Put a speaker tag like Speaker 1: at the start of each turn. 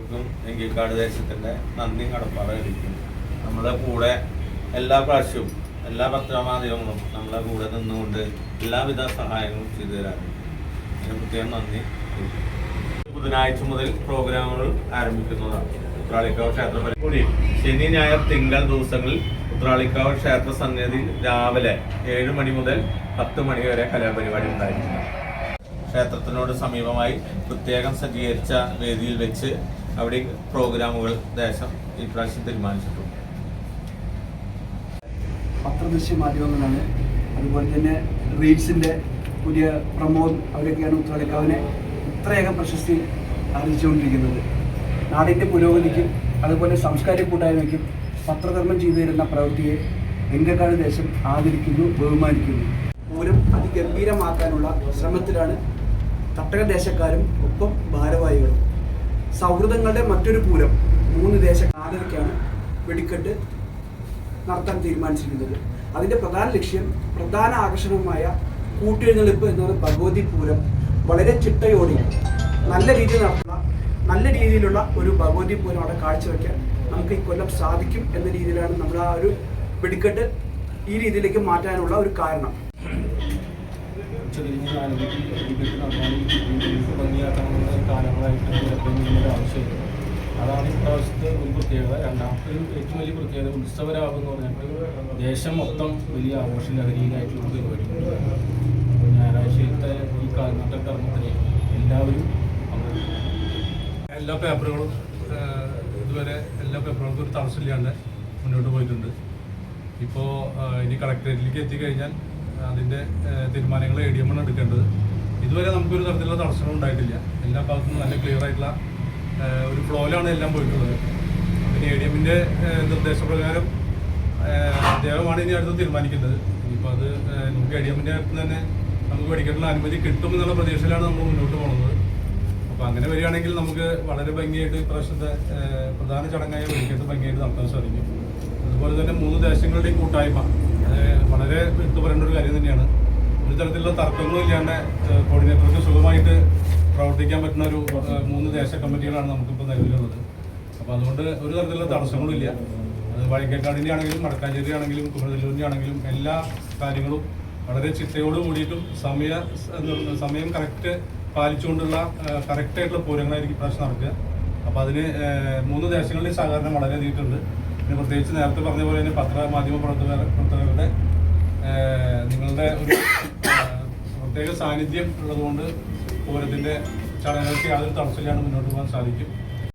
Speaker 1: എല്ലാവർക്കും എങ്കിക്കാട് ദേശത്തിൻ്റെ നന്ദി കടപ്പാട് അറിയിക്കുന്നു. നമ്മുടെ കൂടെ എല്ലാ പ്രാവശ്യവും എല്ലാ പത്രമാധ്യമങ്ങളും നമ്മളെ കൂടെ നിന്നുകൊണ്ട് എല്ലാവിധ സഹായങ്ങളും ചെയ്തു തരാറുണ്ട്. അതിന് പ്രത്യേകം നന്ദി. ബുധനാഴ്ച മുതൽ പ്രോഗ്രാമുകൾ ആരംഭിക്കുന്നതാണ്. ഉത്രാളിക്കാവ് ക്ഷേത്ര പരിപാടി ശനി ഞായർ തിങ്കൾ ദിവസങ്ങളിൽ ഉത്രാളിക്കാവ് ക്ഷേത്ര സന്നിധിയിൽ രാവിലെ 7 മണി മുതൽ 10 മണി വരെ കലാപരിപാടി ഉണ്ടായിരിക്കുന്നു. ക്ഷേത്രത്തിനോട് സമീപമായി പ്രത്യേകം സജ്ജീകരിച്ച വേദിയിൽ വെച്ച് അവിടെ പ്രോഗ്രാമുകൾ ദേശം ഈ പ്രാവശ്യം തീരുമാനിച്ചിട്ടുണ്ട്.
Speaker 2: പത്രദൃശ്യ മാധ്യമങ്ങളാണ്, അതുപോലെ തന്നെ റീൽസിൻ്റെ പുതിയ പ്രമോദ് അവരൊക്കെയാണ് ഉത്രാളിക്കാവിനെ ഇത്രയകം പ്രശസ്തി ആർജിച്ചുകൊണ്ടിരിക്കുന്നത്. നാടിൻ്റെ പുരോഗതിക്കും അതുപോലെ സാംസ്കാരിക കൂട്ടായ്മയ്ക്കും പത്രധർമ്മം ചെയ്തു തരുന്ന പ്രവൃത്തിയെ എങ്കക്കാട് ദേശം ആദരിക്കുന്നു, ബഹുമാനിക്കുന്നു. പൂരം അതിഗംഭീരമാക്കാനുള്ള ശ്രമത്തിലാണ് തട്ടക ദേശക്കാരും ഒപ്പം ഭാരവാഹികളും. സൗഹൃദങ്ങളുടെ മറ്റൊരു പൂരം 3 ദേശ ആദരിക്കാണ് വെടിക്കെട്ട് നടത്താൻ തീരുമാനിച്ചിരിക്കുന്നത്. അതിൻ്റെ പ്രധാന ലക്ഷ്യം, പ്രധാന ആകർഷണമായ കൂട്ടെഴുന്നള്ളിപ്പ് എന്നത് ഭഗവതി പൂരം വളരെ ചിട്ടയോടെ നല്ല രീതിയിൽ നടത്തുന്ന നല്ല രീതിയിലുള്ള ഒരു ഭഗവതി പൂരം അവിടെ കാഴ്ചവെക്കാൻ നമുക്ക് ഇക്കൊല്ലം സാധിക്കും എന്ന രീതിയിലാണ് നമ്മൾ ആ ഒരു വെടിക്കെട്ട് ഈ രീതിയിലേക്ക് മാറ്റാനുള്ള ഒരു കാരണം.
Speaker 3: ആവശ്യമില്ല. അതാണ് ഇപ്രാവശ്യത്തെ ഒരു പ്രത്യേകത. രണ്ടാമത്തെ ഏറ്റവും വലിയ പ്രത്യേകത ഉത്സവരാഗം എന്ന് പറഞ്ഞാൽ ദേശം മൊത്തം വലിയ ആഘോഷ ലഹരിയിലായിട്ടുള്ള പരിപാടികളുണ്ട്. അപ്പോൾ ഞായറാഴ്ചത്തെ ഈ കാൽനട കർമ്മത്തിന് എല്ലാവരും എല്ലാ പേപ്പറുകളും ഇതുവരെ എല്ലാ പേപ്പറുകൾക്കും ഒരു തടസ്സമില്ലാണ്ട് മുന്നോട്ട് പോയിട്ടുണ്ട്. ഇപ്പോൾ ഇനി കളക്ടറേറ്റിലേക്ക് എത്തിക്കഴിഞ്ഞാൽ അതിൻ്റെ തീരുമാനങ്ങൾ ADM ആണ് എടുക്കേണ്ടത്. ഇതുവരെ നമുക്കൊരു തരത്തിലുള്ള തടസ്സങ്ങളും ഉണ്ടായിട്ടില്ല. എല്ലാ ഭാഗത്തുനിന്നും നല്ല ക്ലിയർ ആയിട്ടുള്ള ഒരു ഫ്ലോയിലാണ് എല്ലാം പോയിട്ടുള്ളത്. പിന്നെ ADMൻ്റെ നിർദ്ദേശപ്രകാരം അദ്ദേഹമാണ് ഇനി അടുത്ത് തീരുമാനിക്കുന്നത്. ഇനിയിപ്പോൾ അത് നമുക്ക് ADMൻ്റെ അടുത്ത് തന്നെ നമുക്ക് വെടിക്കെട്ടിനുള്ള അനുമതി കിട്ടുമെന്നുള്ള പ്രതീക്ഷയിലാണ് നമ്മൾ മുന്നോട്ട് പോകുന്നത്. അപ്പോൾ അങ്ങനെ വരികയാണെങ്കിൽ നമുക്ക് വളരെ ഭംഗിയായിട്ട് ഇപ്രാവശ്യത്തെ പ്രധാന ചടങ്ങായ വെടിക്കെട്ട് ഭംഗിയായിട്ട് നടത്താൻ സാധിക്കും. അതുപോലെ തന്നെ 3 ദേശങ്ങളുടെയും കൂട്ടായ്മ വളരെ എടുത്തു പറയേണ്ട ഒരു കാര്യം തന്നെയാണ്. ഒരു തരത്തിലുള്ള തർക്കങ്ങളും ഇല്ലാണ്ട് കോർഡിനേറ്റർക്ക് സുഖമായിട്ട് പ്രവർത്തിക്കാൻ പറ്റുന്ന ഒരു 3 ദേശ കമ്മിറ്റികളാണ് നമുക്കിപ്പോൾ നിലവിലുള്ളത്. അപ്പോൾ അതുകൊണ്ട് ഒരു തരത്തിലുള്ള തടസ്സങ്ങളും ഇല്ല. അത് വഴിക്കേക്കാടിൻ്റെ ആണെങ്കിലും മടക്കാഞ്ചേരി ആണെങ്കിലും കുമരനെല്ലൂരിൻ്റെ ആണെങ്കിലും എല്ലാ കാര്യങ്ങളും വളരെ ചിട്ടയോട് കൂടിയിട്ടും സമയം കറക്റ്റ് പാലിച്ചുകൊണ്ടുള്ള കറക്റ്റായിട്ടുള്ള പൂരങ്ങളായിരിക്കും ഇപ്രാവശ്യം നടക്കുക. അപ്പോൾ അതിന് 3 ദേശങ്ങളിലെ സഹകരണം വളരെ അധികമുണ്ട്. പിന്നെ പ്രത്യേകിച്ച് നേരത്തെ പറഞ്ഞ പോലെ തന്നെ പത്രമാധ്യമ പ്രവർത്തകരുടെ നിങ്ങളുടെ ഒരു പ്രത്യേക സാന്നിധ്യം ഉള്ളതുകൊണ്ട് പൂരത്തിൻ്റെ ചടങ്ങുകൾക്ക് യാതൊരു തടസ്സമില്ലാണ്ട് മുന്നോട്ട് പോകാൻ സാധിക്കും.